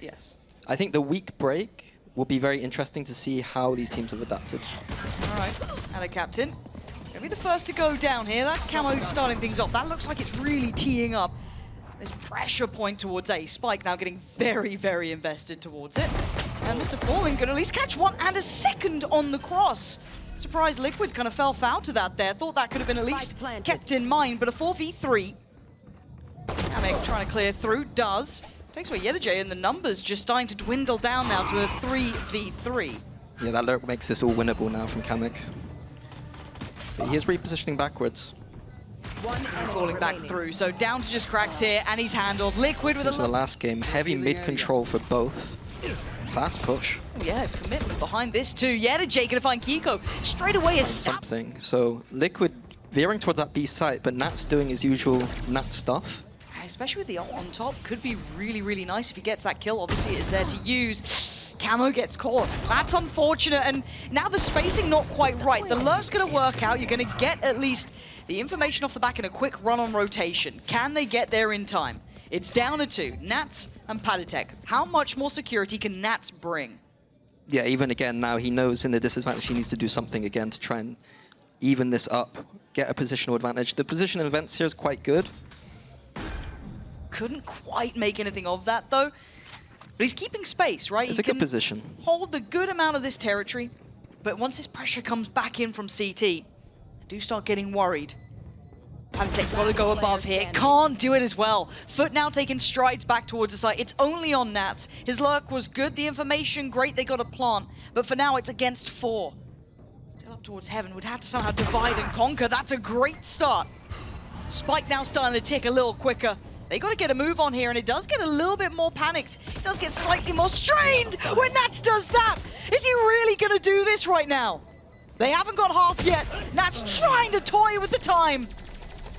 Yes. I think the week break will be very interesting to see how these teams have adapted. All right, AtaKaptan. Gonna be the first to go down here. That's Camo starting things off. That looks like it's really teeing up this pressure point towards A. Spike now getting very, very invested towards it. And MrFaliN can at least catch one and a second on the cross. Surprise Liquid kind of fell foul to that there. Thought that could have been at least kept in mind, but a 4v3. kamyk trying to clear through, does. Takes away yetujey, and the numbers just starting to dwindle down now to a 3v3. Yeah, that lurk makes this all winnable now from kamyk. But he is repositioning backwards. Falling back through, so down to just qRaxs here, and he's handled. Liquid with So the last game, heavy mid-control for both. Fast push. Oh yeah, commitment behind this too. yetujey gonna find Keiko. Straight away a stab. Something. So Liquid veering towards that B site, but Nat's doing his usual Nat stuff. Especially with the ult on top, could be really, really nice if he gets that kill. Obviously, it is there to use. Camo gets caught. That's unfortunate, and now the spacing not quite right. The lurk's gonna work out. You're gonna get at least the information off the back in a quick run on rotation. Can they get there in time? It's down to two, Nats and paTiTek. How much more security can Nats bring? Yeah, even again now, he knows in the disadvantage he needs to do something again to try and even this up, get a positional advantage. The position in events here is quite good. Couldn't quite make anything of that though. But he's keeping space, right? It's a good position. Hold a good amount of this territory, but once this pressure comes back in from CT, I do start getting worried. paTiTek's got to go above here. Can't do it as well. FUT now taking strides back towards the site. It's only on Nats. His lurk was good. The information, great. They got a plant. But for now, it's against 4. Still up towards heaven. Would have to somehow divide and conquer. That's a great start. Spike now starting to tick a little quicker. They got to get a move on here, and it does get a little bit more panicked. It does get slightly more strained when Nats does that. Is he really going to do this right now? They haven't got half yet. Nats trying to toy with the time.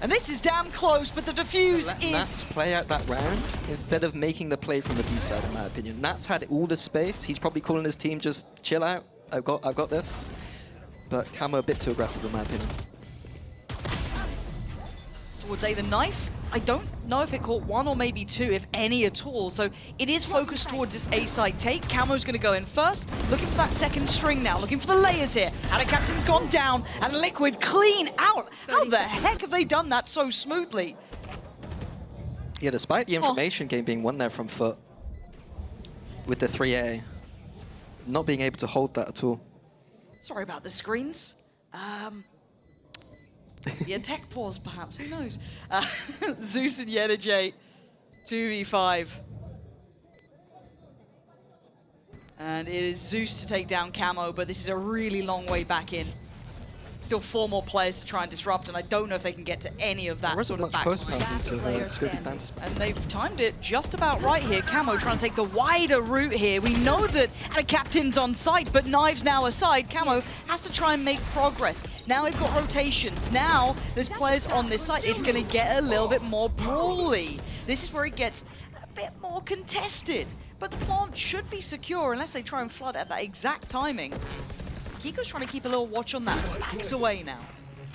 And this is damn close, but the defuse is... Nats play out that round instead of making the play from the B side, in my opinion. Nats had all the space. He's probably calling his team, just chill out. I've got this. But Camo a bit too aggressive, in my opinion. Towards A, the knife. I don't know if it caught 1 or maybe 2, if any at all. So it is focused towards this A side take. Camo's going to go in first, looking for that second string now, looking for the layers here. AtaKaptan's gone down, and Liquid clean out. How the heck have they done that so smoothly? Yeah, despite the information game being won there from FUT, with the 3A, not being able to hold that at all. Sorry about the screens. Yeah, tech pause perhaps, who knows? Zeus and yetujey, 2v5. And it is Zeus to take down Camo, but this is a really long way back in. Still 4 more players to try and disrupt, and I don't know if they can get to any of that sort of back line. And they've timed it just about right here. Camo trying to take the wider route here. We know that AtaKaptan's on site, but knives now aside, Camo has to try and make progress. Now they've got rotations. Now there's players on this side. It's going to get a little bit more brawly. This is where it gets a bit more contested. But the plant should be secure unless they try and flood at that exact timing. Keiko's trying to keep a little watch on that, but backs away now.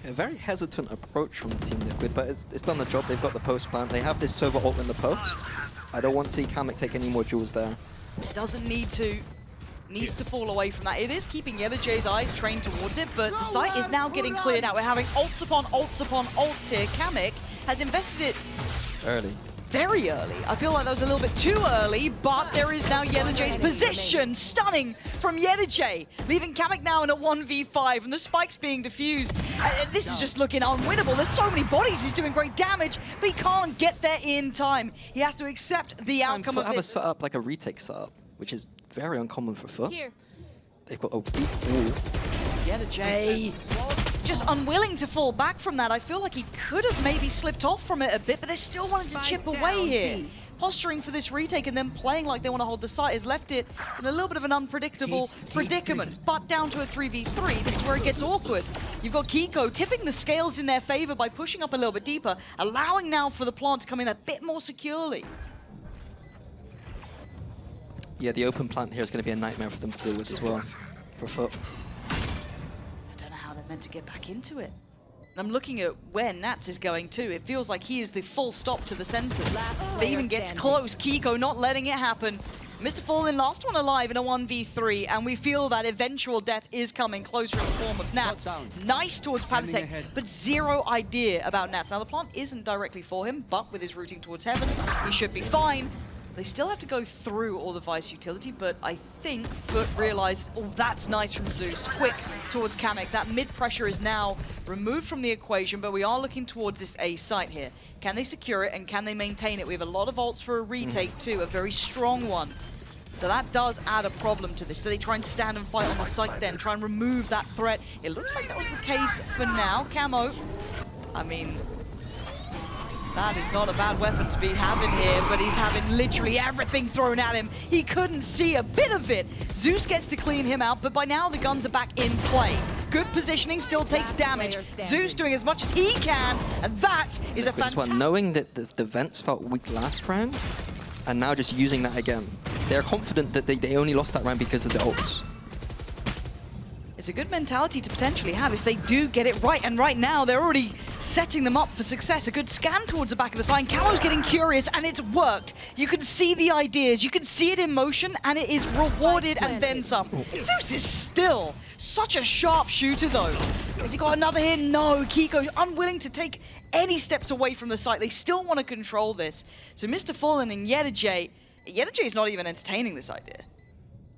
A very hesitant approach from Team Liquid, but it's done the job. They've got the post plant. They have this Sova ult in the post. I don't want to see kamyk take any more jewels there. Doesn't need to. Needs to fall away from that. It is keeping yetujey's eyes trained towards it, but the site is now getting cleared out. We're having ults upon ults upon ults here. kamyk has invested it early. Very early. I feel like that was a little bit too early, but there is now yetujey's position. Stunning from yetujey, leaving kamyk now in a 1v5, and the spike's being diffused. This is just looking unwinnable. There's so many bodies. He's doing great damage, but he can't get there in time. He has to accept the outcome of have this. a setup like a retake setup, which is very uncommon for FUT. Here. They've got a weak wall. yetujey just unwilling to fall back from that. I feel like he could have maybe slipped off from it a bit, but they're still wanting to chip away here. Posturing for this retake and then playing like they want to hold the site has left it in a little bit of an unpredictable predicament. But down to a 3v3, this is where it gets awkward. You've got Keiko tipping the scales in their favor by pushing up a little bit deeper, allowing now for the plant to come in a bit more securely. Yeah, the open plant here is going to be a nightmare for them to deal with as well, for FUT. I don't know how they're meant to get back into it. I'm looking at where Nats is going too. It feels like he is the full stop to the sentence. If it even gets close, Keiko not letting it happen. MrFaliN, last one alive in a 1v3, and we feel that eventual death is coming closer in the form of Nats. Nice towards paTiTek, but zero idea about Nats. Now, the plant isn't directly for him, but with his routing towards heaven, he should be fine. They still have to go through all the Vice utility, but I think FUT realized, oh, that's nice from Zeus. Quick towards kamyk. That mid pressure is now removed from the equation, but we are looking towards this A site here. Can they secure it and can they maintain it? We have a lot of ults for a retake too, a very strong one. So that does add a problem to this. Do they try and stand and fight on the site then? Try and remove that threat? It looks like that was the case for now. Camo, I mean, that is not a bad weapon to be having here, but he's having literally everything thrown at him. He couldn't see a bit of it. Zeus gets to clean him out, but by now the guns are back in play. Good positioning, still takes damage. Zeus doing as much as he can, and that is a fantastic... Knowing that the vents felt weak last round, and now just using that again. They're confident that they only lost that round because of the ults. It's a good mentality to potentially have if they do get it right, and right now they're already setting them up for success. A good scan towards the back of the side. Camo's getting curious, and it's worked. You can see the ideas, you can see it in motion, and it is rewarded and then some. Zeus is still such a sharp shooter, though. Has he got another hit? No. Keiko unwilling to take any steps away from the site. They still want to control this. So MrFaliN and yetujey is not even entertaining this idea.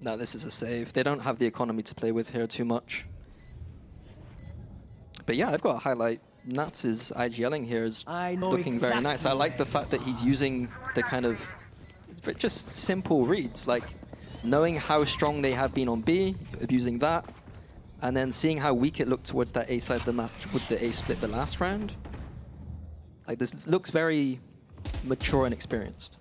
No, this is a save. They don't have the economy to play with here too much. But yeah, I've got to highlight Nats' IGLing here is looking very nice. I like the fact that he's using the kind of just simple reads, like knowing how strong they have been on B, abusing that, and then seeing how weak it looked towards that A side of the map with the A split the last round. Like, this looks very mature and experienced.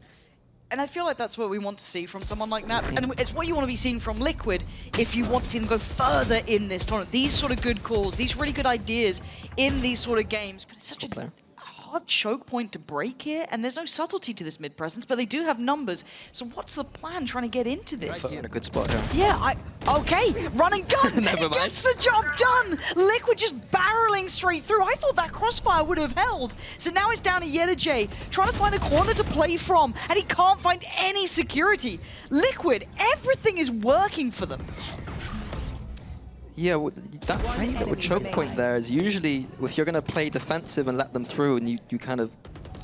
And I feel like that's what we want to see from someone like Nats. And it's what you want to be seeing from Liquid if you want to see them go further in this tournament. These sort of good calls, these really good ideas in these sort of games. But it's such a hard choke point to break here, and there's no subtlety to this mid presence, but they do have numbers. So what's the plan trying to get into this? In a good spot here. Yeah, okay, run and gun, and he gets the job done. Liquid just barreling straight through. I thought that crossfire would have held. So now it's down to yetujey, trying to find a corner to play from, and he can't find any security. Liquid, everything is working for them. Yeah, well, that little choke point there is usually, if you're going to play defensive and let them through and you kind of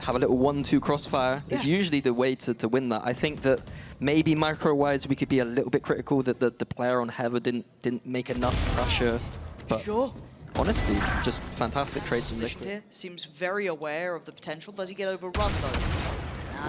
have a little 1-2 crossfire, is usually the way to win that. I think that maybe micro-wise we could be a little bit critical that the player on Heather didn't make enough pressure. But honestly, just fantastic trades from Liquid. Here seems very aware of the potential. Does he get overrun though?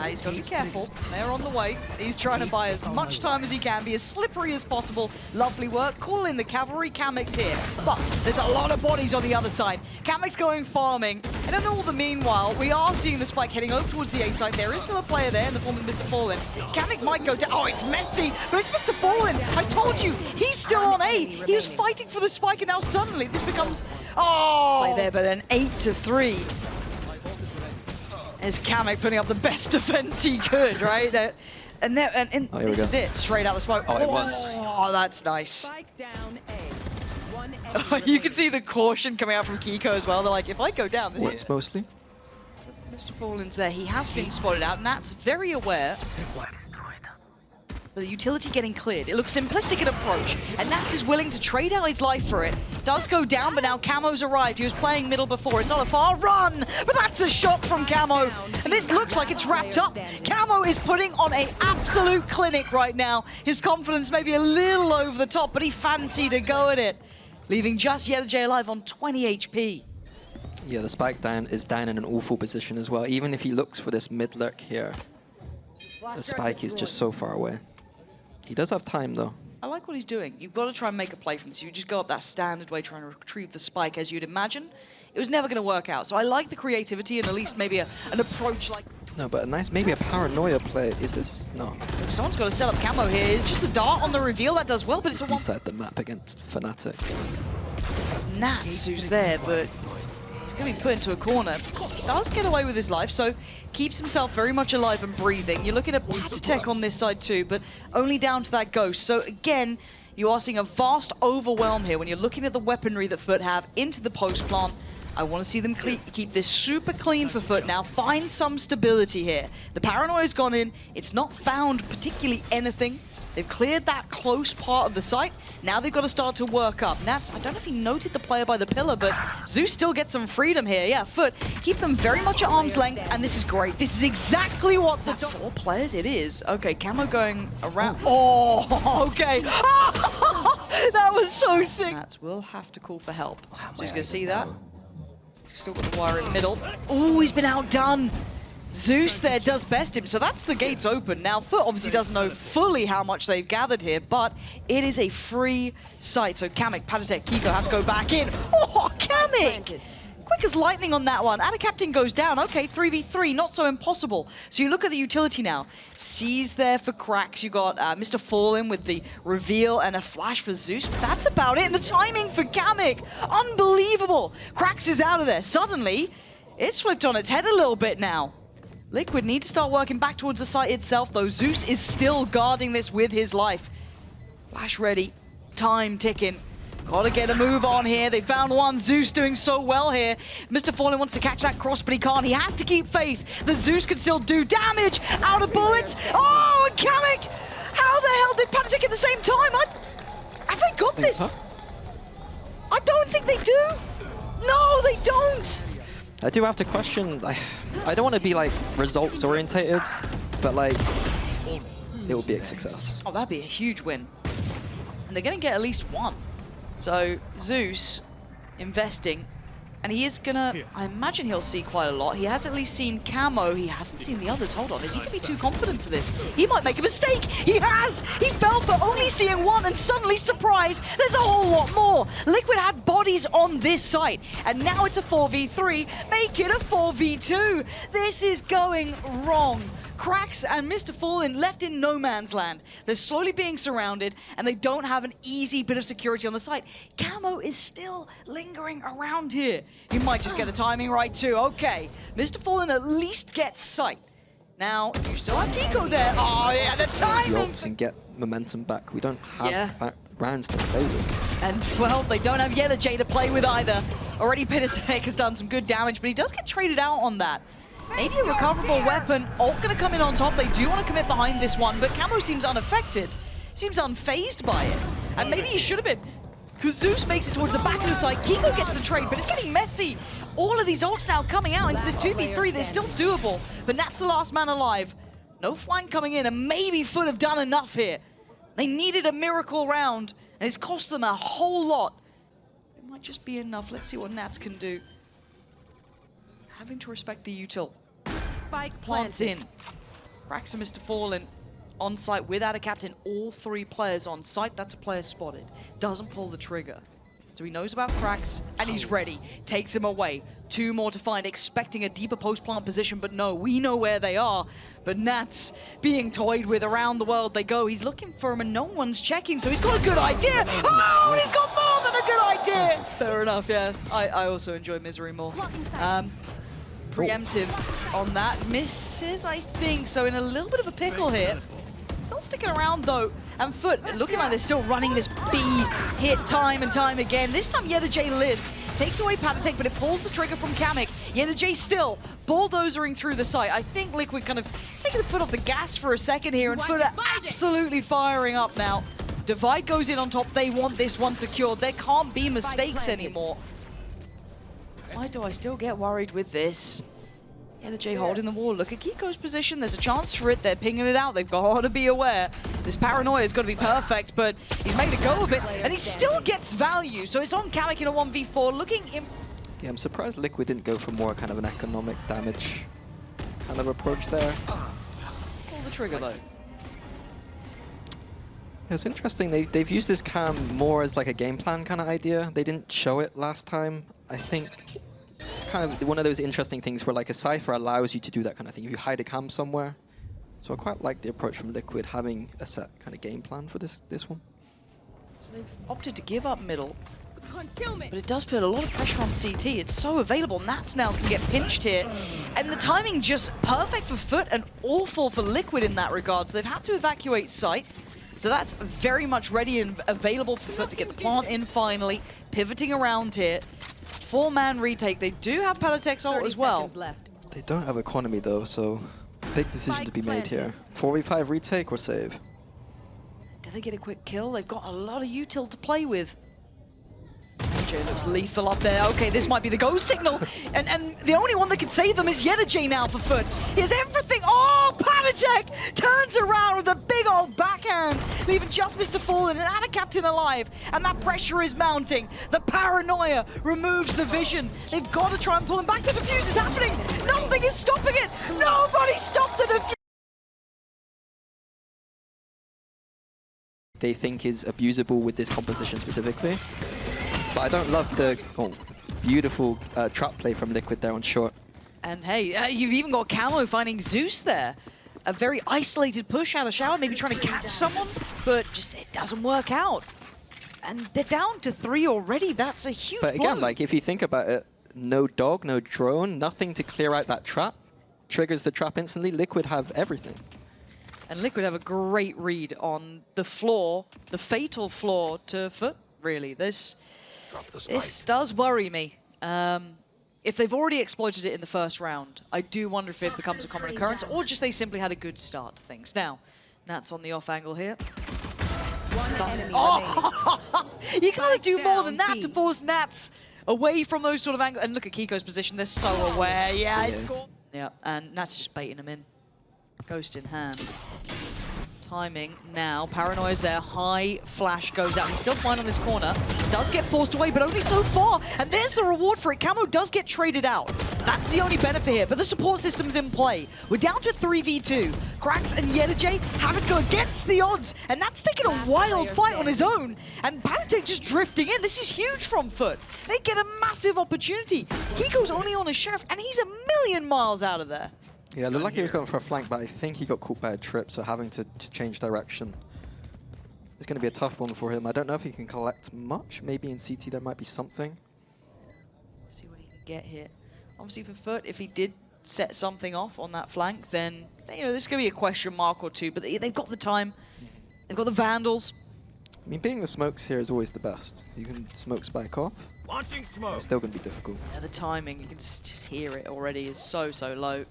He's got to be careful. They're on the way. He's trying to buy as much time as he can, be as slippery as possible. Lovely work. Call in the cavalry. kamyk's here. But there's a lot of bodies on the other side. kamyk's going farming. And in all the meanwhile, we are seeing the spike heading over towards the A side. There is still a player there in the form of MrFaliN. kamyk might go down. Oh, it's messy, but it's MrFaliN. I told you, he's still on A. He was fighting for the spike, and now suddenly this becomes, play there, but an 8-3. Is kamyk putting up the best defense he could, right? And this is it, straight out the smoke. Oh, it was. Oh, that's nice. You can see the caution coming out from Keiko as well. They're like, if I go down, this is mostly. MrFaliN's there. He has been spotted out. Nat's very aware. But the utility getting cleared. It looks simplistic an approach, and Nats is willing to trade out his life for it. Does go down, but now Camo's arrived. He was playing middle before. It's not a far run, but that's a shot from Camo. And this looks like it's wrapped up. Camo is putting on an absolute clinic right now. His confidence may be a little over the top, but he fancied a go at it, leaving just yetujey alive on 20 HP. Yeah, the spike is down in an awful position as well. Even if he looks for this mid lurk here, the spike is just so far away. He does have time, though. I like what he's doing. You've got to try and make a play from this. You just go up that standard way trying to retrieve the spike, as you'd imagine. It was never going to work out. So I like the creativity and at least maybe an approach like... No, but maybe a paranoia play. Is this? No. Someone's got to set up Camo here. It's just the dart on the reveal. That does well, but it's a one... Inside the map against paTiTek. It's Nats who's there, but... he's going to be put into a corner. Does get away with his life, so keeps himself very much alive and breathing. You're looking at paTiTek on this side too, but only down to that ghost. So again, you are seeing a vast overwhelm here when you're looking at the weaponry that FUT have into the post plant. I want to see them keep this super clean for FUT now. Find some stability here. The paranoia's gone in. It's not found particularly anything. They've cleared that close part of the site. Now they've got to start to work up. Nats, I don't know if he noted the player by the pillar, but xeus still gets some freedom here. Yeah, FUT, keep them very much at arm's length, and this is great. This is exactly what the 4 players it is. Okay, Camo going around. Oh, okay. That was so sick. Nats will have to call for help. So he's going to see that. He's still got the wire in middle. Oh, he's been outdone. xeus there does best him, so that's the gates open. Now, FUT obviously doesn't know fully how much they've gathered here, but it is a free site. So kamyk, paTiTek, Keiko have to go back in. Oh, kamyk! Quick as lightning on that one. AtaKaptan goes down. Okay, 3v3, not so impossible. So you look at the utility now. Sees there for qRaxs. You got MrFaliN with the reveal and a flash for xeus. But that's about it. And the timing for kamyk, unbelievable. qRaxs is out of there. Suddenly, it's flipped on its head a little bit now. Liquid need to start working back towards the site itself, though. xeus is still guarding this with his life. Flash ready. Time ticking. Gotta get a move on here. They found one. xeus doing so well here. MrFaliN wants to catch that cross, but he can't. He has to keep faith. The xeus can still do damage. Out of bullets. Oh, and kamyk! How the hell did paTiTek at the same time? Have they got this? I don't think they do. No, they don't. I do have to question, I don't want to be like results orientated, but like, it will be a success. Oh, that'd be a huge win. And they're going to get at least one. So xeus investing, and he is going to, I imagine he'll see quite a lot. He has at least seen Camo. He hasn't seen the others. Hold on, is he going to be too confident for this? He might make a mistake. He has! He fell for only seeing one, and suddenly, surprise, there's a whole lot more. Liquid had bodies on this site, and now it's a 4v3. Make it a 4v2. This is going wrong. qRaxs and MrFaliN left in no man's land. They're slowly being surrounded, and they don't have an easy bit of security on the site. Camo is still lingering around here. He might just get the timing right too. Okay, MrFaliN at least gets sight. Now, you still have Keiko there. Oh yeah, the timing! And get momentum back. We don't have rounds to play with. And, well, they don't have yetujey to play with either. Already paTiTek has done some good damage, but he does get traded out on that. Maybe a recoverable weapon. Ult going to come in on top. They do want to commit behind this one, but Camo seems unaffected. Seems unfazed by it. And maybe he should have been. Because xeus makes it towards the back of the side. Keiko gets the trade, but it's getting messy. All of these ults now coming out into this 2v3. They're still doable, but Nat's the last man alive. No flank coming in, and maybe FUT have done enough here. They needed a miracle round, and it's cost them a whole lot. It might just be enough. Let's see what Nats can do. Having to respect the util. Spike Plants in. qRaxs and MrFaliN on site with AtaKaptan. All 3 players on site. That's a player spotted. Doesn't pull the trigger. So he knows about qRaxs, and he's ready. Takes him away. 2 more to find, expecting a deeper post-plant position, but no, we know where they are. But Nats being toyed with around the world they go. He's looking for him, and no one's checking, so he's got a good idea. Oh, and he's got more than a good idea. Fair enough, yeah. I also enjoy Misery more. Preemptive on that. Misses, I think, so in a little bit of a pickle here. Still sticking around though, and FUT looking like they're still running this B hit time and time again. This time yetujey lives, takes away paTiTek, but it pulls the trigger from kamyk. yetujey still bulldozering through the site. I think Liquid kind of taking the foot off the gas for a second here, and FUT are absolutely firing up now. Divide goes in on top. They want this one secured. There can't be mistakes anymore. Why do I still get worried with this? yetujey holding the wall. Look at Keiko's position. There's a chance for it. They're pinging it out. They've got to be aware. This paranoia's got to be perfect, but he's made a go of it, and he still gets value. So it's on kamyk in a 1v4, looking in. Yeah, I'm surprised Liquid didn't go for more kind of an economic damage kind of approach there. Pull the trigger though. It's interesting. They've used this cam more as like a game plan kind of idea. They didn't show it last time. I think it's kind of one of those interesting things where like a Cypher allows you to do that kind of thing if you hide a cam somewhere. So I quite like the approach from Liquid, having a set kind of game plan for this one. So they've opted to give up middle, but it does put a lot of pressure on CT. It's so available. Nats now can get pinched here, and the timing just perfect for FUT and awful for Liquid in that regard. So they've had to evacuate site. So that's very much ready and available for FUT to get the plant in finally, pivoting around here. 4-man retake. They do have paTiTek's ult as well. They don't have economy though, so big decision to be made here. 4v5 retake or save? Do they get a quick kill? They've got a lot of util to play with. Jay looks lethal up there. Okay, this might be the go signal. And the only one that can save them is yetujey now for FUT. He has everything. Oh, paTiTek turns around with a big old backhand, leaving just MrFaliN and AtaKaptan alive. And that pressure is mounting. The paranoia removes the vision. They've got to try and pull him back. The defuse is happening. Nothing is stopping it. Nobody stopped the defuse. They think is abusable with this composition specifically. But I don't love the beautiful trap play from Liquid there on short. And hey, you've even got Kamo finding xeus there. A very isolated push out of shower, maybe trying to catch someone, but just it doesn't work out. And they're down to 3 already. That's a huge But again, blow. like if you think about it, no dog, no drone, nothing to clear out that trap. Triggers the trap instantly. Liquid have everything. And Liquid have a great read on the flaw, the fatal flaw to FUT, really. This does worry me. If they've already exploited it in the first round, I do wonder if it becomes a common occurrence, or just they simply had a good start to things. Now, Nat's on the off angle here. You gotta do more than that to force Nats away from those sort of angles. And look at Keiko's position, they're so aware. Yeah, it's cool. Yeah, and Nats just baiting him in. Ghost in hand. Timing now. Paranoia's there. High flash goes out. He's still fine on this corner. Does get forced away, but only so far. And there's the reward for it. Kamo does get traded out. That's the only benefit here. But the support system's in play. We're down to 3v2. qRaxs and yetujey have to go against the odds. And that's taking a wild fight on his own. And paTiTek just drifting in. This is huge from FUT. They get a massive opportunity. Keiko's only on a sheriff, and he's a million miles out of there. Yeah, it looked like he was going for a flank, but I think he got caught by a trip, so having to change direction. It's going to be a tough one for him. I don't know if he can collect much. Maybe in CT there might be something. See what he can get here. Obviously for FUT, if he did set something off on that flank, then you know this is going to be a question mark or two. But they've got the time. They've got the Vandals. I mean, being the smokes here is always the best. You can smoke spike off. Launching smoke. It's still going to be difficult. Yeah, the timing, you can just hear it already, is so low.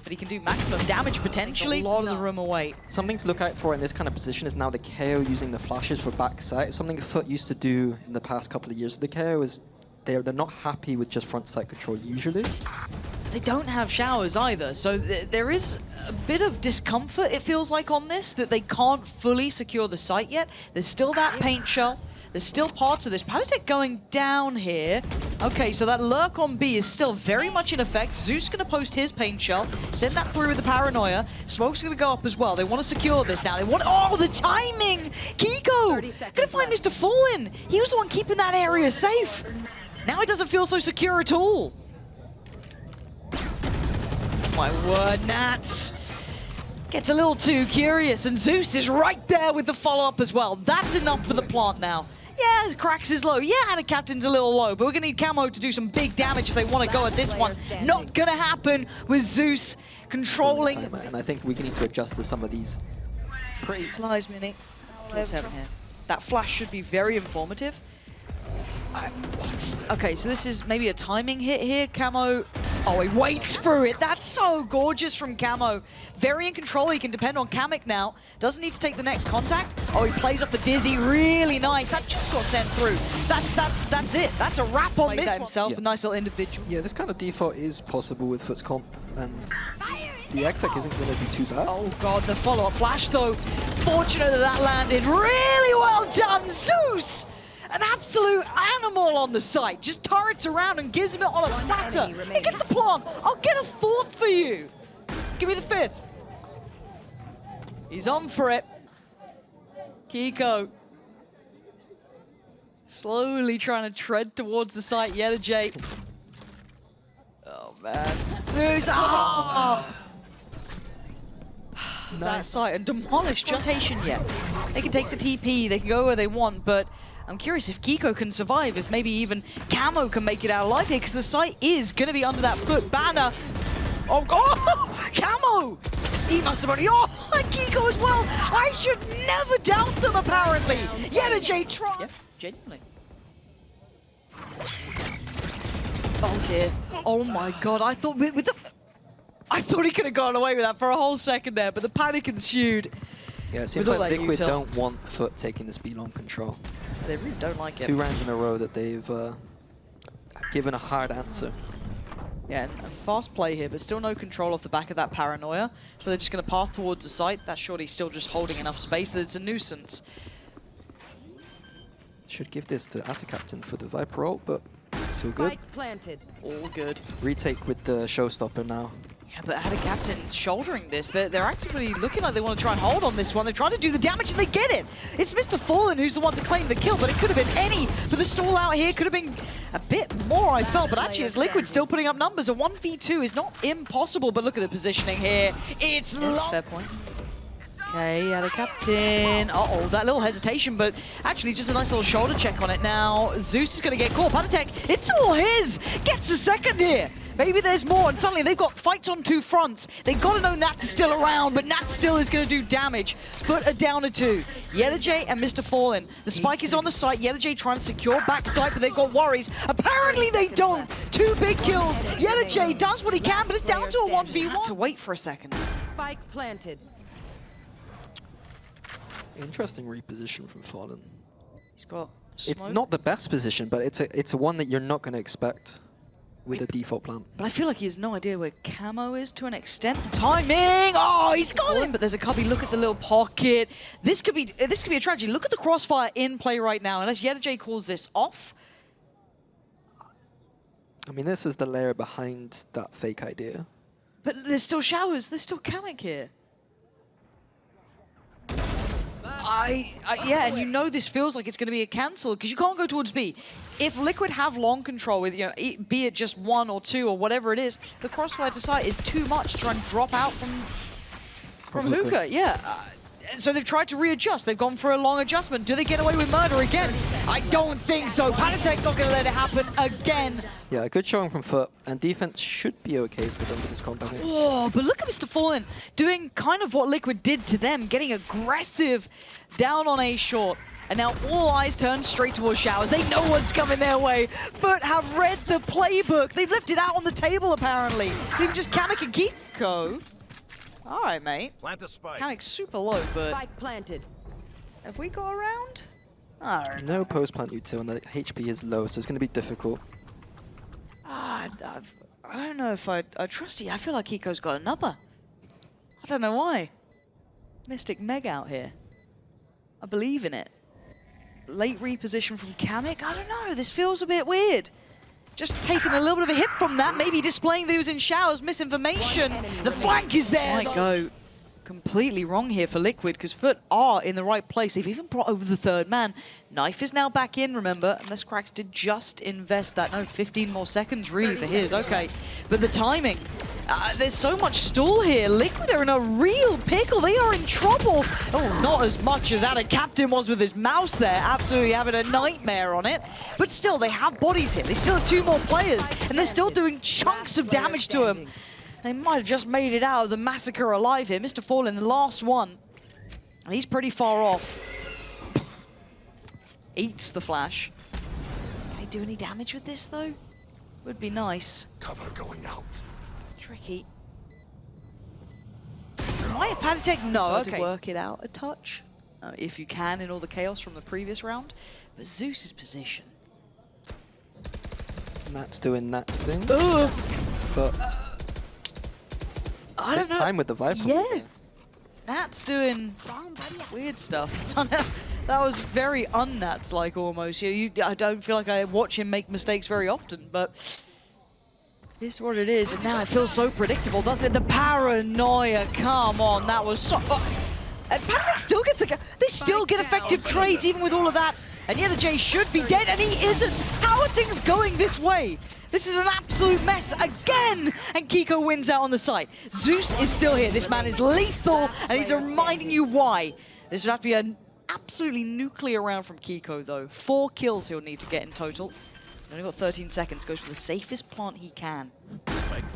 But he can do maximum damage potentially. A lot of the room away. Something to look out for in this kind of position is now the KO using the flashes for backside. Something FUT used to do in the past couple of years with the KO is they're not happy with just front side control usually. They don't have showers either, so there is a bit of discomfort, it feels like, on this, that they can't fully secure the site yet. There's still that paint shell. There's still parts of this. paTiTek going down here. Okay, so that lurk on B is still very much in effect. xeus going to post his paint shell. Send that through with the paranoia. Smoke's going to go up as well. They want to secure this now. They want... Oh, the timing! Keiko! Going to find MrFaliN. He was the one keeping that area safe. Now it doesn't feel so secure at all. My word, Nats. Gets a little too curious, and xeus is right there with the follow-up as well. That's enough for the plant now. Yeah, qRaxs is low. Yeah, AtaKaptan's a little low, but we're going to need Kamo to do some big damage if they want to go at this one. Not going to happen with xeus controlling. And I think we need to adjust to some of these. Pretty slice, Mini. What's happening here? That flash should be very informative. Okay, so this is maybe a timing hit here. Kamo, oh, he waits through it. That's so gorgeous from Kamo. Very in control. He can depend on kamyk now. Doesn't need to take the next contact. Oh, he plays off the dizzy. Really nice. That just got sent through. That's it. That's a wrap on this himself. Yeah. A nice little individual. Yeah, this kind of default is possible with FUT's comp, and the exec isn't going to be too bad. Oh god, the follow-up flash though. Fortunate that landed. Really well done, xeus! An absolute animal on the site. Just turrets around and gives him it on a platter. Hey, get the plant. I'll get a 4th for you. Give me the 5th. He's on for it. Keiko. Slowly trying to tread towards the site. yetujey. Oh, man. xeus. Oh! That site and demolished rotation yet. They can take the TP. They can go where they want, but I'm curious if Keiko can survive, if maybe even Kamo can make it out alive here, because the site is going to be under that FUT banner. Oh, Kamo! He must have only... Oh, and Keiko as well! I should never doubt them, apparently! yetujey try... Yep, genuinely. Oh dear. Oh my god. I thought I thought he could have gone away with that for a whole second there, but the panic ensued. Yeah, it seems like Liquid don't want FUT taking this B long control. They really don't like it. 2 rounds in a row that they've given a hard answer. Yeah, and fast play here, but still no control off the back of that paranoia. So they're just going to path towards the site. That shorty's still just holding enough space that it's a nuisance. Should give this to AtaKaptan for the Viper ult, but still good. Planted. All good. Retake with the showstopper now. Yeah, but AtaKaptan's shouldering this. They're actually looking like they want to try and hold on this one. They're trying to do the damage and they get it. It's MrFaliN who's the one to claim the kill, but it could have been any. But the stall out here could have been a bit more, I felt. But actually, it's Liquid still putting up numbers. A 1v2 is not impossible, but look at the positioning here. It's long. Fair point. Okay, AtaKaptan. Uh-oh, that little hesitation, but actually just a nice little shoulder check on it now. Zeus is going to get caught. paTiTek, it's all his. Gets a second here. Maybe there's more, and suddenly they've got fights on 2 fronts. They've got to know Nats is still around, but Nats still is going to do damage. FUT are down to 2. yetujey and MrFaliN. The spike is on the site. yetujey trying to secure backside, but they've got worries. Apparently they don't. 2 big kills. yetujey does what he can, but it's down to a 1v1. Had to wait for a second. Spike planted. Interesting reposition from Fallen. He's got smoke. It's not the best position, but it's a one that you're not going to expect with a default plan. But I feel like he has no idea where Camo is to an extent. Timing! Oh, he's got him! But there's a cubby. Look at the little pocket. This could be a tragedy. Look at the crossfire in play right now. Unless yetujey calls this off. I mean, this is the layer behind that fake idea. But there's still showers. There's still kamyk here. Yeah, and you know this feels like it's going to be a cancel because you can't go towards B. If Liquid have long control with, be it just 1 or 2 or whatever it is, the crossfire to site is too much to try and drop out from hookah. Yeah. So they've tried to readjust. They've gone for a long adjustment. Do they get away with murder again? I don't think so. paTiTek not going to let it happen again. Yeah, a good showing from FUT, and defense should be okay for them with this combat here. Oh, but look at MrFaliN doing kind of what Liquid did to them, getting aggressive down on A short. And now all eyes turn straight towards showers. They know what's coming their way, but have read the playbook. They've left it out on the table, apparently. Even just kamyk and Keiko. All right, mate. Plant the spike. kamyk's super low, but Spike planted. have we got around? I don't know. No post-plant util, and the HP is low, so it's going to be difficult. I don't know if I trust you. I feel like Keiko's got another. I don't know why. Mystic Meg out here. I believe in it. Late reposition from kamyk. I don't know. This feels a bit weird. Just taking a little bit of a hit from that. Maybe displaying that he was in showers. Misinformation. The flank is there. Might go completely wrong here for Liquid because FUT are in the right place. They've even brought over the 3rd man. Knife is now back in, remember, unless qRaxs did just invest that. No, 15 more seconds really for his. Okay, but the timing. There's so much stall here. Liquid are in a real pickle. They are in trouble. Oh, not as much as AtaKaptan was with his mouse there. Absolutely having a nightmare on it. But still, they have bodies here. They still have 2 more players, and they're still doing chunks of damage to him. They might have just made it out of the massacre alive here. MrFaliN, the last one. And he's pretty far off. Eats the flash. Can he do any damage with this, though? Would be nice. Cover going out. Tricky. Might paTiTek? No, okay. To work it out a touch. If you can, in all the chaos from the previous round. But Zeus's position. Nat's doing Nat's thing. Ugh. But I don't know. time with the Viper. Yeah. Nat's doing weird stuff. That was very un-Nats-like almost. I don't feel like I watch him make mistakes very often, but this is what it is. And now it feels so predictable, doesn't it? The paranoia, come on, that was so... And paTiTek still gets they still get effective trades even with all of that. And yetujey should be dead, and he isn't. How are things going this way? This is an absolute mess again! And Keiko wins out on the site. Zeus is still here. This man is lethal, and he's reminding you why. This would have to be an absolutely nuclear round from Keiko, though. 4 kills he'll need to get in total. Only got 13 seconds. Goes for the safest plant he can.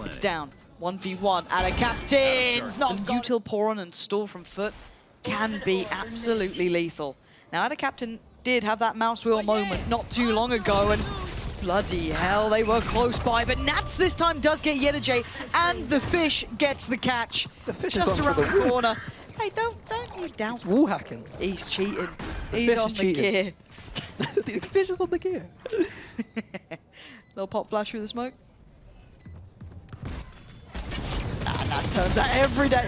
It's down. 1v1. AtaKaptan's not the util pour on and stall from FUT can be absolutely lethal. Now, AtaKaptan did have that mouse wheel moment not too long ago, and Bloody hell, they were close by, but Nats this time does get yetujey, and the fish gets the catch. The fish just is around the wall. corner. Hey, don't you doubt. It's wall hacking. He's cheating. The He's fish on is the cheating. gear. The fish is on the gear. Little pop flash through the smoke. Nats turns out every day.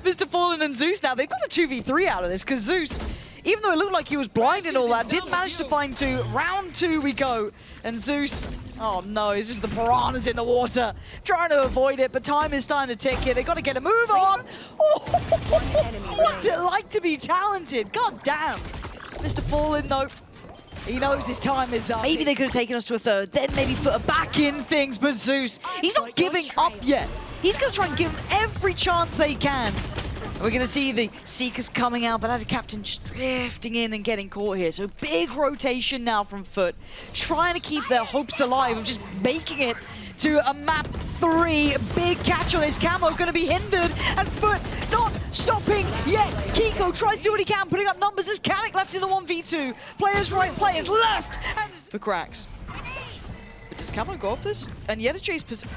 MrFaliN and Zeus now, they've got a 2v3 out of this, because Zeus, even though it looked like he was blind and all that, did manage to find two. Round 2 we go. And Zeus, oh no, it's just the piranhas in the water. Trying to avoid it, but time is starting to tick here. They've got to get a move on. Oh, what's it like to be talented? God damn. MrFaliN though, he knows his time is up. Maybe they could have taken us to a third, then maybe put a back in things, but Zeus, he's not giving up yet. He's going to try and give them every chance they can. We're going to see the Seekers coming out, but AtaKaptan just drifting in and getting caught here. So big rotation now from FUT, trying to keep their hopes alive of just making it to a map 3. Big catch on his camo, going to be hindered, and FUT not stopping yet. Keiko tries to do what he can, putting up numbers. There's kamyk left in the 1v2. Players right, players left, and for qRaxs. But does camo go off this? And yetujey's position.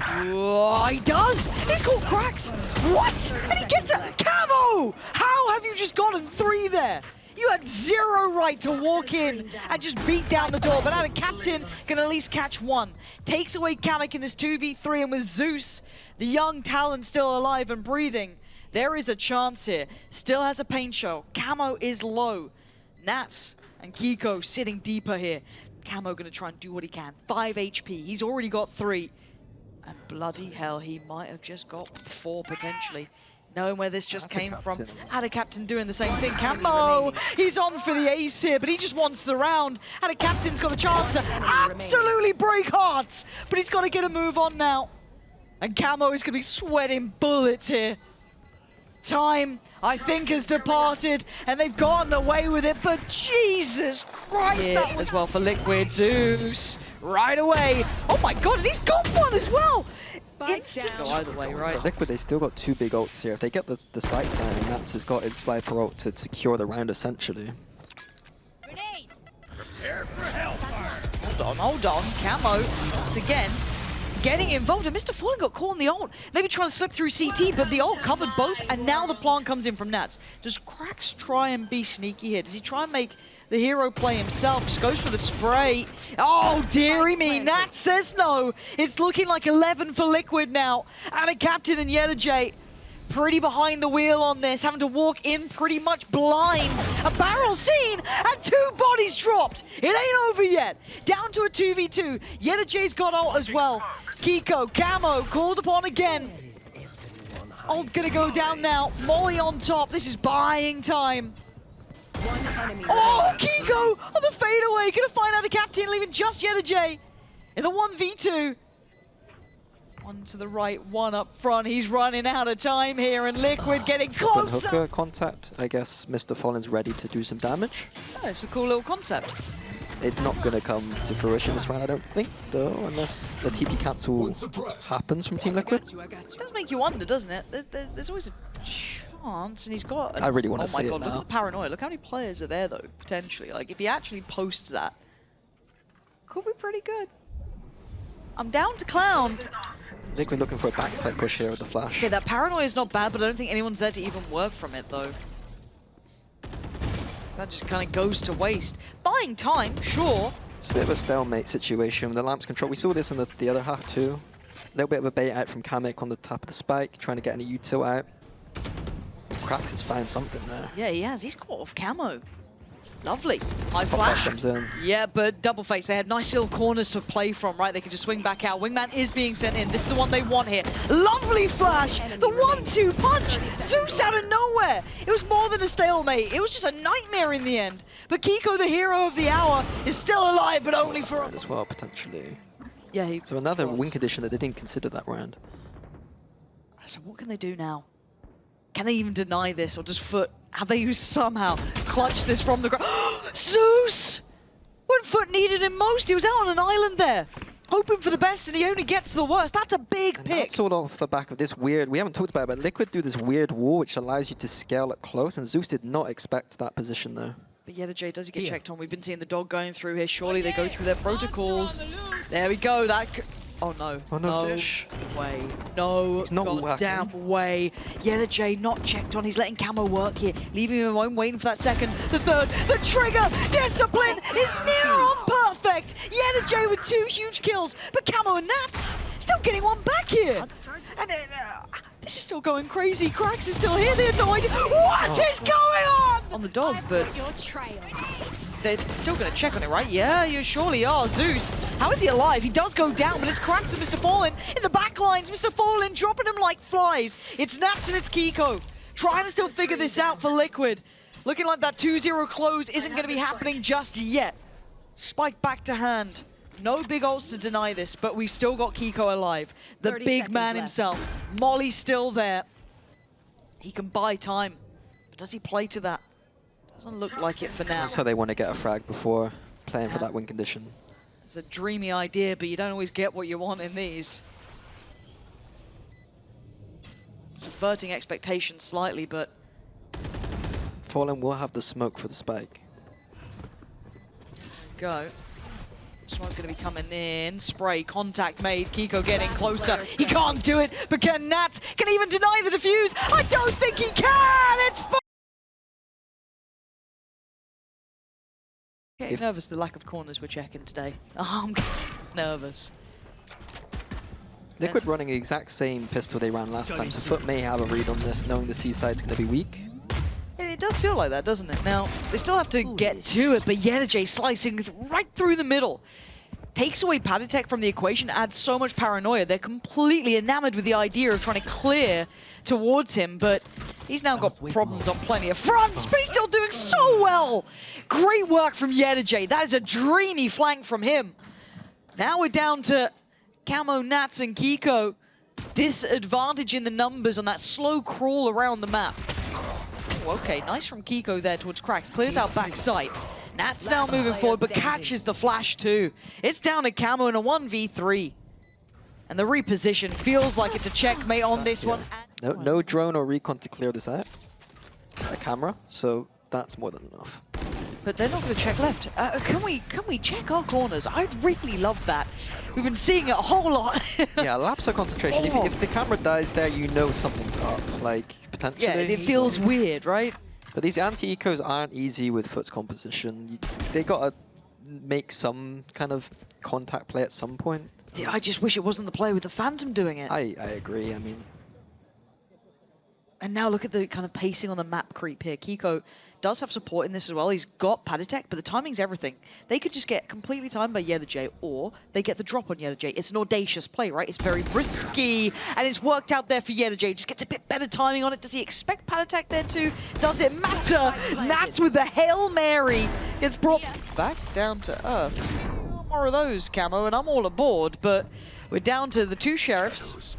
Oh, he does! He's called qRaxs! What? And he gets a camo! How have you just gotten 3 there? You had 0 right to walk in and just beat down the door, but AtaKaptan can at least catch 1. Takes away kamyk in his 2v3, and with Zeus, the young talent still alive and breathing, there is a chance here. Still has a paint show. Camo is low. Nats and Keiko sitting deeper here. Camo gonna try and do what he can. 5 HP, he's already got 3. And bloody hell, he might have just got 4 potentially. Knowing where this just came from. AtaKaptan doing the same thing. Camo, he's on for the ace here, but he just wants the round. AtaKaptan's got a chance to absolutely break hearts, but he's got to get a move on now. And Camo is going to be sweating bullets here. Time, I think, has departed, and they've gotten away with it, but Jesus Christ, that was as well for Liquid. Zeus, right away. Oh my God, and he's got one as well. Instant go either way, right? For Liquid, they still got 2 big ults here. If they get the spike down, Nats has got his Viper ult to secure the round, essentially. Hold on, Camo, once again, getting involved, and MrFaliN got caught in the ult. Maybe trying to slip through CT, but the ult covered both, and now the plant comes in from Nats. Does qRaxs try and be sneaky here? Does he try and make the hero play himself? Just goes for the spray. Oh, dearie me, Nats says no. It's looking like 11 for Liquid now. AtaKaptan and yetujey pretty behind the wheel on this, having to walk in pretty much blind. A barrel seen, and 2 bodies dropped. It ain't over yet. Down to a 2v2. yetujey's got ult as well. Keiko, Camo, called upon again. Ult gonna go down now. Molly on top. This is buying time. Oh, Keiko on the fadeaway. Gonna find AtaKaptan, leaving just yetujey in the 1v2. 1 to the right, 1 up front. He's running out of time here, and Liquid getting closer. Hooker contact. I guess MrFaliN's ready to do some damage. Oh, it's a cool little concept. It's not going to come to fruition this round, I don't think, though, unless the TP cancel happens from Team Liquid. It does make you wonder, doesn't it? There's always a chance, and he's got... I really want to see it now. Oh my God, look at the paranoia. Look how many players are there, though, potentially. Like, if he actually posts that, could be pretty good. I'm down to Clown. Liquid looking for a backside push here with the flash. Okay, that paranoia is not bad, but I don't think anyone's there to even work from it, though. That just kind of goes to waste. Buying time, sure. It's a bit of a stalemate situation with the lamps control. We saw this in the other half too. A little bit of a bait out from kamyk on the top of the spike, trying to get any util out. qRaxs has found something there. Yeah, he has. He's got off camo. Lovely. High Flash flash. comes in. Yeah, but double face. They had nice little corners to play from, right? They can just swing back out. Wingman is being sent in. This is the one they want here. Lovely flash. The 1-2 punch. Zeus out of nowhere. It was more than a stalemate. It was just a nightmare in the end. But Keiko, the hero of the hour, is still alive, but only for... As well, potentially. Yeah, So another win condition that they didn't consider that round. So what can they do now? Can they even deny this, or does FUT, have they somehow clutched this from the ground? Zeus! When FUT needed him most, he was out on an island there, hoping for the best, and he only gets the worst. That's a big And pick. that's all off the back of this weird, we haven't talked about it, but Liquid do this weird wall which allows you to scale up close, and Zeus did not expect that position there. But yetujey, does he get checked on? We've been seeing the dog going through here. Surely they go through their protocols. There we go. Oh no. Oh no, fish. Way. No. It's not goddamn way. yetujey not checked on. He's letting Camo work here. Leaving him alone, waiting for that second. The third. The trigger. Discipline is near on perfect. yetujey with 2 huge kills. But Camo and Nats still getting one back here. And this is still going crazy. qRaxs is still here. They have no idea. What is going on? On the dog, but they're still going to check on it, right? Yeah, you surely are. Zeus, how is he alive? He does go down, but it's qRaxs and MrFaliN in the back lines. MrFaliN dropping him like flies. It's Nats and it's Keiko. Trying to still figure this out for Liquid. Looking like that 2-0 close isn't going to be happening just yet. Spike back to hand. No big ults to deny this, but we've still got Keiko alive. The big man himself. Molly's still there. He can buy time. But does he play to that? Doesn't look like it for now. So they want to get a frag before playing for that win condition. It's a dreamy idea, but you don't always get what you want in these. Subverting expectations slightly, but... FALIN will have the smoke for the spike. There we go. Smoke's going to be coming in. Spray, contact made. Keiko getting closer. He can't do it, but can Nats? Can he even deny the defuse? I don't think he can! It's getting nervous, the lack of corners we're checking today. Oh, I'm nervous. Liquid running the exact same pistol they ran last time, so FUT may have a read on this, knowing the C side's going to be weak. It does feel like that, doesn't it? Now, they still have to get to it, but yetujey slicing right through the middle. Takes away paTiTek from the equation, adds so much paranoia. They're completely enamored with the idea of trying to clear towards him, but he's now got problems on plenty of fronts, but he's still doing so well. Great work from yetujey. That is a dreamy flank from him. Now we're down to Camo, Nats, and Keiko. Disadvantage in the numbers on that slow crawl around the map. Okay, nice from Keiko there towards qRaxs. Clears out backside. Nat's now moving forward, but catches the flash too. It's down to Camo in a 1v3. And the reposition feels like it's a checkmate on this one. No drone or recon to clear this out. A camera, so that's more than enough. But they're not going to check left. Can we check our corners? I'd really love that. We've been seeing it a whole lot. Yeah, lapse of concentration. Oh. If the camera dies there, you know something's up. Like, potentially. Yeah, it feels weird, right? But these anti-ecos aren't easy with FUT's composition. They got to make some kind of contact play at some point. Yeah, I just wish it wasn't the play with the Phantom doing it. I agree, I mean. And now look at the kind of pacing on the map creep here. Keiko does have support in this as well. He's got paTiTek, but the timing's everything. They could just get completely timed by yetujey, or they get the drop on yetujey. It's an audacious play, right? It's very risky, and it's worked out there for yetujey. Just gets a bit better timing on it. Does he expect paTiTek there too? Does it matter? Nats with the Hail Mary gets brought back down to earth. More of those, Camo, and I'm all aboard, but we're down to the 2 sheriffs.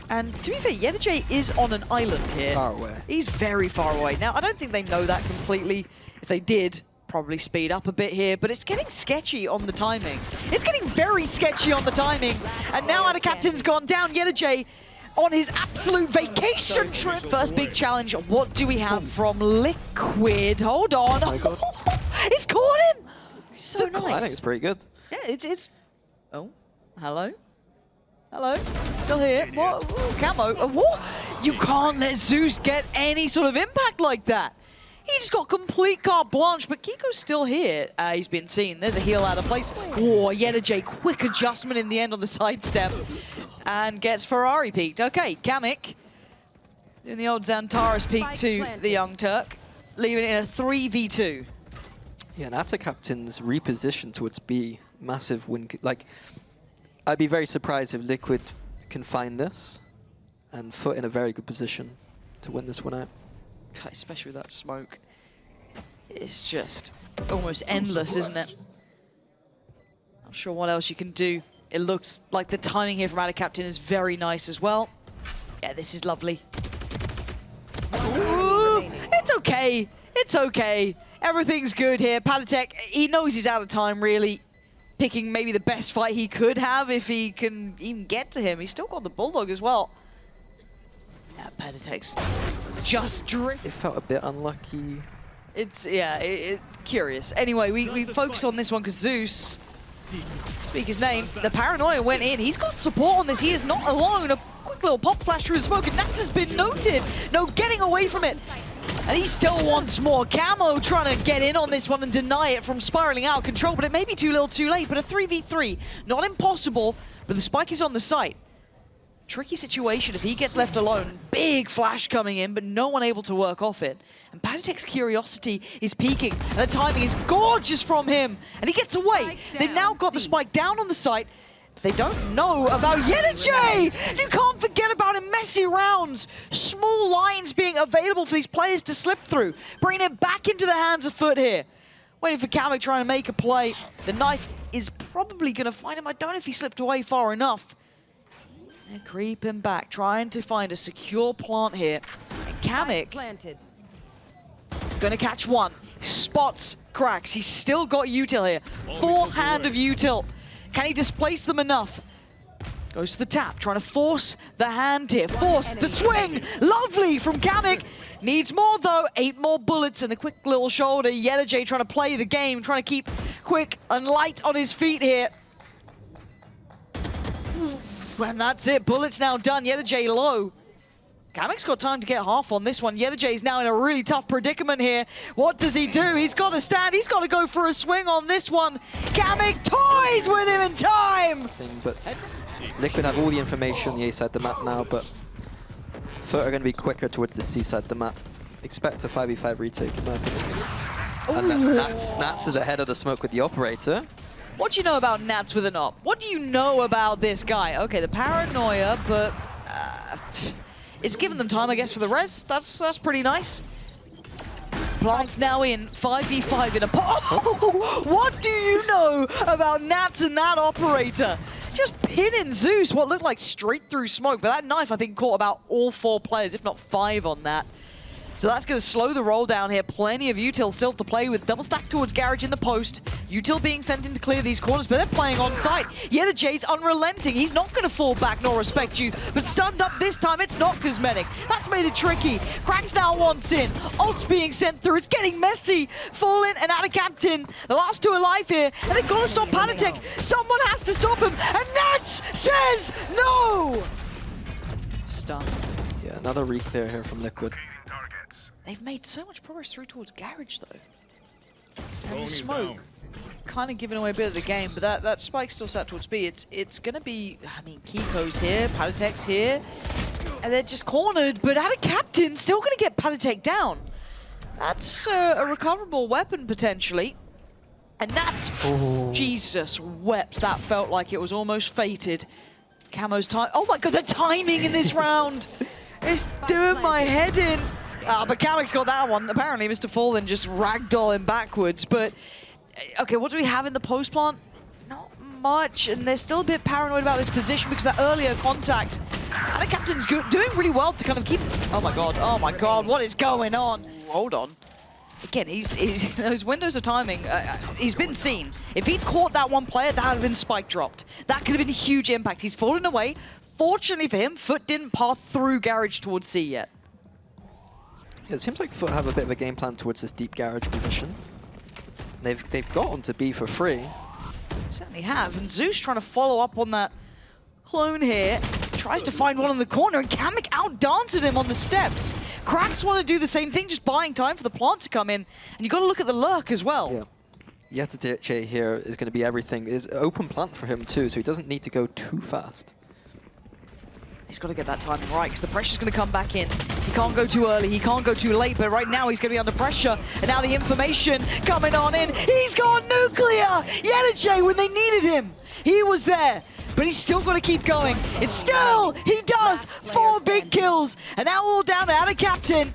And to be fair, yetujey is on an island here. Far away. He's very far away. Now, I don't think they know that completely. If they did, probably speed up a bit here, but it's getting sketchy on the timing. It's getting very sketchy on the timing. And now AtaKaptan's gone down. yetujey on his absolute vacation trip. First big challenge. What do we have from Liquid? Hold on. Oh my God. It's caught him. So nice. I think it's pretty good. Yeah, it's... Oh, hello? Hello? Still here? What? Ooh, Camo. What? You can't let Zeus get any sort of impact like that. He's got complete carte blanche, but Keiko's still here. He's been seen. There's a heal out of place. Oh, yetujey, quick adjustment in the end on the sidestep. And gets Ferrari peaked. Okay, kamyk doing the old Xantares peak to the Young Turk, leaving it in a 3v2. Yeah, and AtaKaptan's reposition towards B, massive win. Like, I'd be very surprised if Liquid can find this and FUT in a very good position to win this one out. Especially with that smoke. It's just almost endless, isn't it? Not sure what else you can do. It looks like the timing here from AtaKaptan is very nice as well. Yeah, this is lovely. Ooh, it's okay. It's okay. Everything's good here. paTiTek, he knows he's out of time, really. Picking maybe the best fight he could have if he can even get to him. He's still got the Bulldog as well. Yeah, paTiTek's just drift. It felt a bit unlucky It's, yeah, curious. Anyway, we focus on this one because Zeus, speak his name, the paranoia went in. He's got support on this. He is not alone. A quick little pop flash through the smoke, and Nats has been noted. No getting away from it. And he still wants more. Camo trying to get in on this one and deny it from spiraling out of control, but it may be too little too late. But a 3v3, not impossible, but the spike is on the site. Tricky situation if he gets left alone. Big flash coming in, but no one able to work off it. And paTiTek's curiosity is peaking, and the timing is gorgeous from him. And he gets away. They've now got the spike down on the site. They don't know about yetujey! You can't forget about him. Messy rounds. Small lines being available for these players to slip through. Bringing it back into the hands of FUT here. Waiting for kamyk trying to make a play. The knife is probably going to find him. I don't know if he slipped away far enough. They're creeping back, trying to find a secure plant here. And kamyk going to catch one. Spots qRaxs. He's still got util here. Forehand of util. Can he displace them enough? Goes to the tap, trying to force the hand here. Force the swing. Lovely from kamyk. Needs more though. 8 more bullets and a quick little shoulder. yetujey trying to play the game, trying to keep quick and light on his feet here. And that's it. Bullets now done. yetujey low. kamyk's got time to get half on this one. yetujey's now in a really tough predicament here. What does he do? He's got to stand. He's got to go for a swing on this one. kamyk toys with him in time. But Liquid have all the information on the A side of the map now, but FUT are going to be quicker towards the C side of the map. Expect a 5v5 retake in my opinion. And that's Nats is ahead of the smoke with the operator. What do you know about Nats with an op? What do you know about this guy? Okay, the paranoia, but it's given them time, I guess, for the res. That's pretty nice. Plant's now in 5v5 in a what do you know about Nats and that operator? Just pinning Zeus, what looked like straight through smoke, but that knife, I think, caught about all 4 players, if not 5 on that. So that's going to slow the roll down here. Plenty of util still to play with. Double stack towards Garage in the post. Util being sent in to clear these corners, but they're playing on site. yetujey's unrelenting. He's not going to fall back nor respect you, but stunned up this time, it's not cosmetic. That's made it tricky. qRaxs now wants in. Ult's being sent through. It's getting messy. FALLEN and AtaKaptan, the last 2 alive here, and they've got to stop paTiTek. Someone has to stop him, and Nats says no! Stun. Yeah, another re-clear here from Liquid. They've made so much progress through towards Garage, though. And the smoke kind of giving away a bit of the game, but that spike still sat towards B. It's going to be, I mean, Keiko's here, paTiTek's here, and they're just cornered, but AtaKaptan still going to get paTiTek down. That's a recoverable weapon, potentially. And that's, Jesus wept. That felt like it was almost fated. Camo's time, oh my God, the timing in this round is doing my head in. But kamyk's got that one. Apparently, MrFaliN just ragdolling backwards. But, okay, what do we have in the post plant? Not much. And they're still a bit paranoid about this position because that earlier contact. AtaKaptan's doing really well to kind of keep... Oh my God, what is going on? Hold on. Again, he's those windows of timing, he's been seen. If he'd caught that one player, that would have been spike dropped. That could have been a huge impact. He's fallen away. Fortunately for him, FUT didn't path through Garage towards C yet. Yeah, it seems like FUT have a bit of a game plan towards this deep Garage position. They've got onto B for free. Certainly have, and Zeus trying to follow up on that clone here. Tries to find one in the corner, and kamyk outdanced him on the steps. qRaxs want to do the same thing, just buying time for the plant to come in, and you've got to look at the lurk as well. Yeah, yetujey here is going to be everything. It's open plant for him too, so he doesn't need to go too fast. He's got to get that timing right, because the pressure's going to come back in. He can't go too early, he can't go too late, but right now he's going to be under pressure. And now the information coming on in. He's gone nuclear! yetujey, when they needed him, he was there. But he's still got to keep going. It's still, he does! 4 big kills. And now all down to AtaKaptan.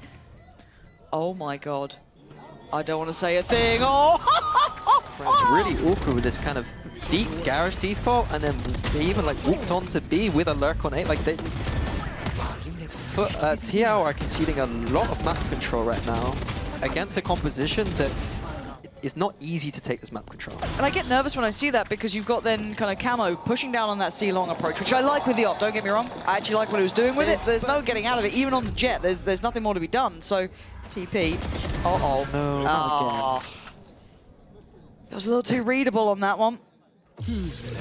Oh my God. I don't want to say a thing. Oh! It's really awkward with this kind of deep Garage default, and then they even like walked on to B with a lurk on A. Like they, TR are conceding a lot of map control right now against a composition that is not easy to take this map control. And I get nervous when I see that because you've got then kind of Camo pushing down on that C-long approach, which I like with the op, don't get me wrong. I actually like what he was doing with it. There's no getting out of it, even on the jet. There's nothing more to be done. So TP. Uh-oh. No, not again. It was a little too readable on that one.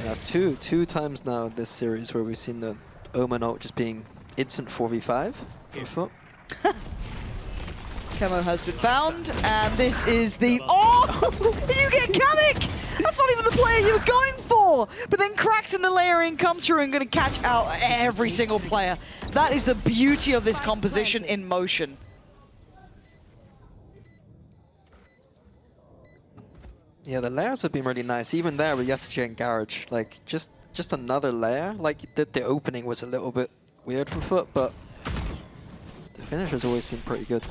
That's two times now this series where we've seen the Omen ult just being instant 4v5 for FUT. Camo has been found, and this is the... Oh! You get kamyk! That's not even the player you were going for! But then qRaxs in the layering comes through and going to catch out every single player. That is the beauty of this composition in motion. Yeah, the layers have been really nice. Even there with yetujey and Garage, like just another layer. Like the opening was a little bit weird for FUT, but the finishers always seem pretty good.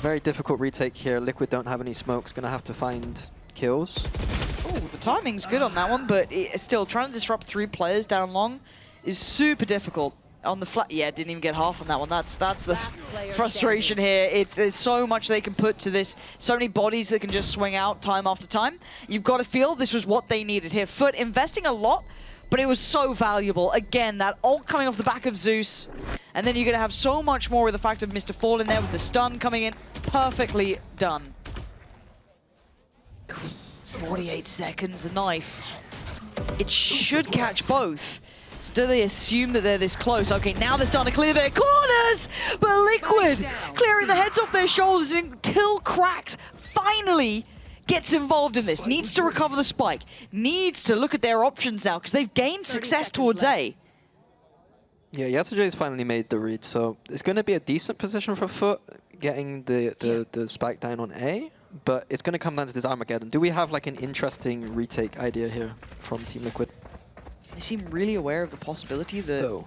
Very difficult retake here. Liquid don't have any smokes. Gonna have to find kills. Oh, the timing's good on that one, but still trying to disrupt 3 players down long is super difficult. On the flat, yeah, didn't even get half on that one. That's the frustration here. There's so much they can put to this. So many bodies that can just swing out time after time. You've got to feel this was what they needed here. FUT investing a lot, but it was so valuable. Again, that ult coming off the back of Zeus. And then you're going to have so much more with the fact of MrFaliN there with the stun coming in. Perfectly done. 48 seconds, the knife. It should catch both. So do they assume that they're this close? Okay, now they're starting to clear their corners, but Liquid clearing the heads off their shoulders until qRaxs finally gets involved in this. Needs to recover the spike. Needs to look at their options now because they've gained success towards A. Yeah, yetujey's finally made the read, so it's going to be a decent position for FUT getting the spike down on A, but it's going to come down to this Armageddon. Do we have like an interesting retake idea here from Team Liquid? They seem really aware of the possibility that... Oh.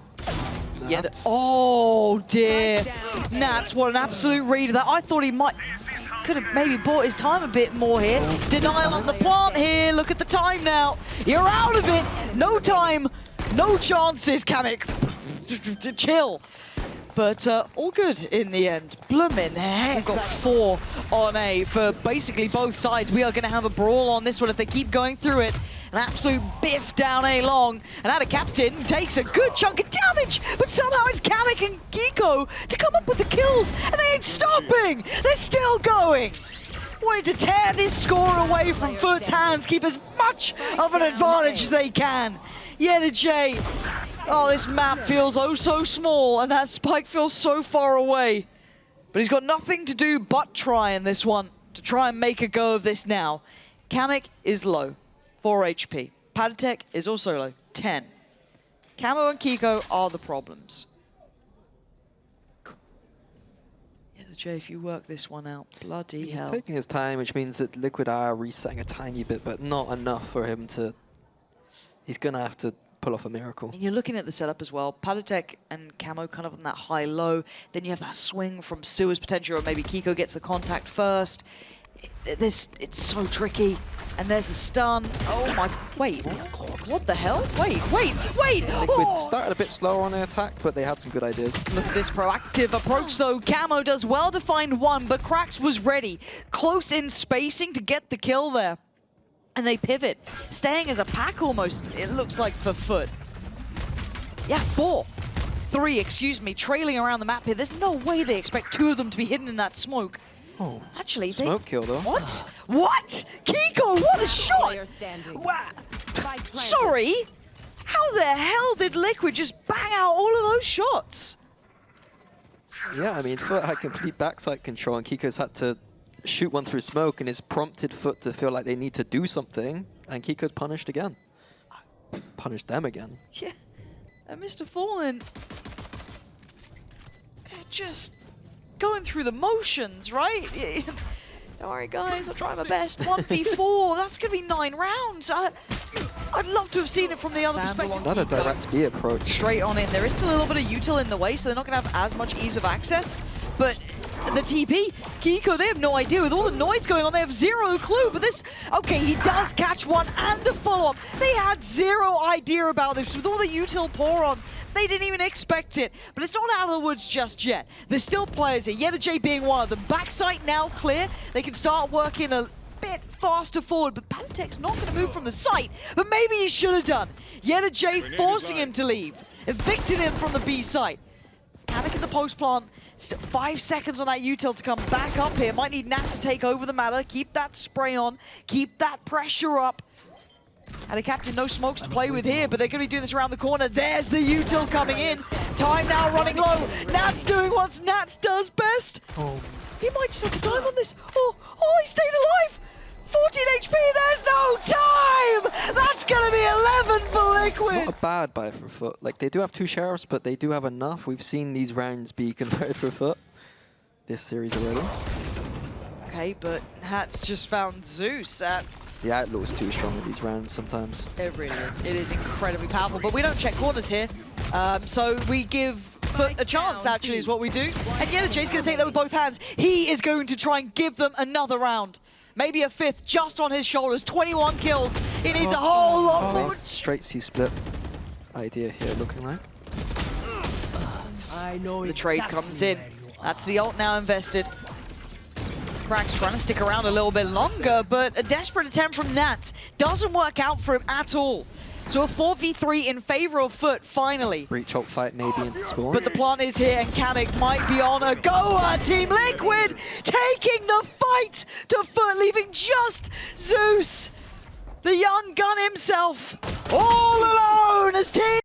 Yeah, oh dear. Nats, what an absolute read of that. I thought he could have maybe bought his time a bit more here. Denial on the plant here. Look at the time now. You're out of it. No time. No chances, kamyk. Chill. But all good in the end. Bloomin' heck, got 4 on A for basically both sides. We are going to have a brawl on this one if they keep going through it. An absolute biff down A long. And AtaKaptan takes a good chunk of damage, but somehow it's kamyk and Keiko to come up with the kills, and they ain't stopping. They're still going. Wanting to tear this score away from FUT's hands, keep as much of an advantage as they can. Yetujey. Oh, this map feels oh so small, and that spike feels so far away. But he's got nothing to do but try in this one, to try and make a go of this now. kamyk is low, 4 HP. paTiTek is also low, 10. Camo and Keiko are the problems. Yetujey, if you work this one out, bloody hell. He's taking his time, which means that Liquid are resetting a tiny bit, but not enough for him to... He's going to have to pull off a miracle. And you're looking at the setup as well. paTiTek and Camo kind of on that high-low. Then you have that swing from Sua's potential, or maybe Keiko gets the contact first. It's so tricky. And there's the stun. Oh my, wait. What the hell? Wait. Liquid started a bit slower on their attack, but they had some good ideas. Look at this proactive approach though. Camo does well to find one, but qRaxs was ready. Close in spacing to get the kill there. And they pivot, staying as a pack almost, it looks like, for FUT. Yeah, 3, excuse me, trailing around the map here. There's no way they expect 2 of them to be hidden in that smoke. Oh, actually, smoke kill though. What? What? Keiko, what a shot! Sorry? How the hell did Liquid just bang out all of those shots? Yeah, I mean, FUT had complete backside control, and Keiko's had to shoot one through smoke, and it's prompted FUT to feel like they need to do something, and Keiko's punished again. Punished them again. Yeah, and MrFaliN, just going through the motions, right? Don't worry, guys, I'll try my best. 1v4, that's going to be 9 rounds. I'd love to have seen it from the other perspective. Not a direct B approach. Straight on in. There is still a little bit of util in the way, so they're not going to have as much ease of access, but the TP, Keiko, they have no idea. With all the noise going on, they have 0 clue. But this, okay, he does catch one and a follow-up. They had 0 idea about this. With all the util pour on, they didn't even expect it. But it's not out of the woods just yet. There's still players here. Yetujey being one of them. Backside now clear. They can start working a bit faster forward, but paTiTek's not going to move from the site. But maybe he should have done. Yetujey forcing him to leave. Evicted him from the B site. kamyk in the post plant. 5 seconds on that util to come back up here. Might need Nat to take over the matter. Keep that spray on. Keep that pressure up. AtaKaptan, no smokes to play with here, but they're going to be doing this around the corner. There's the util coming in. Time now running low. Nat's doing what Nats does best. Oh. He might just have to time on this. Oh, he stayed alive. 14 HP, there's no time! That's going to be 11 for Liquid. It's not a bad buy for FUT. Like, they do have 2 sheriffs, but they do have enough. We've seen these rounds be converted for FUT this series already. Okay, but Nat's just found Zeus at... The Outlaw's too strong with these rounds sometimes. It really is. It is incredibly powerful, but we don't check corners here. So we give FUT a chance, actually, is what we do. And yetujey's going to take that with both hands. He is going to try and give them another round. Maybe a 5th just on his shoulders. 21 kills. He needs a whole lot more. Straight C-split idea here looking like. The trade comes in. That's the ult now invested. qRaxs trying to stick around a little bit longer, but a desperate attempt from Nat doesn't work out for him at all. So a 4v3 in favor of FUT, finally. Breach ult fight maybe into spawn. But the plant is here, and kamyk might be on a go. Team Liquid taking the fight to FUT, leaving just Zeus, the young gun himself, all alone as Team